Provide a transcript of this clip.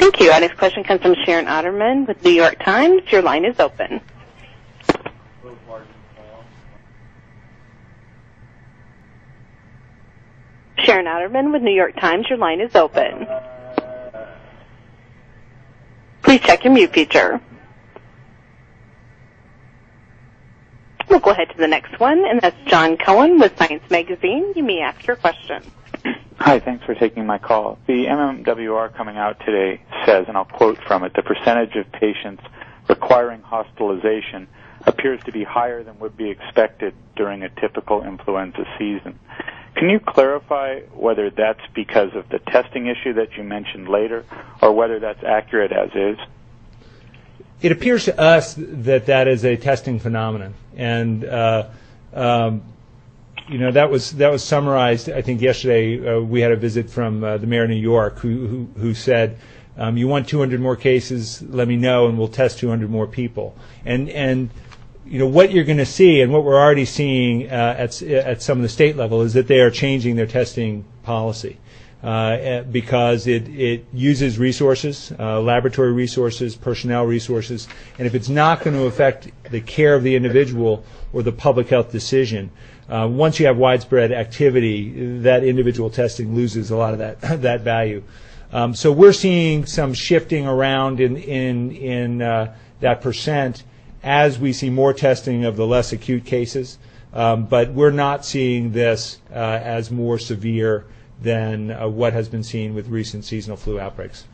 Thank you. Our next question comes from Sharon Otterman with New York Times. Your line is open. Sharon Otterman with New York Times. Your line is open. Please check your mute feature. We'll go ahead to the next one, and that's John Cohen with Science Magazine. You may ask your question. Hi, thanks for taking my call. The NWR coming out today says, and I'll quote from it, the percentage of patients requiring hospitalization appears to be higher than would be expected during a typical influenza season. Can you clarify whether that's because of the testing issue that you mentioned later, or whether that's accurate as is? It appears to us that that is a testing phenomenon, and that was summarized. I think yesterday we had a visit from the mayor of New York who said, "You want 200 more cases? Let me know, and we'll test 200 more people." And what you're going to see, and what we're already seeing at some of the state level, is that they are changing their testing policy. Because it uses resources, laboratory resources, personnel resources, and if it's not going to affect the care of the individual or the public health decision, once you have widespread activity, that individual testing loses a lot of that value. So we're seeing some shifting around in that percent as we see more testing of the less acute cases, but we're not seeing this as more severe than what has been seen with recent seasonal flu outbreaks.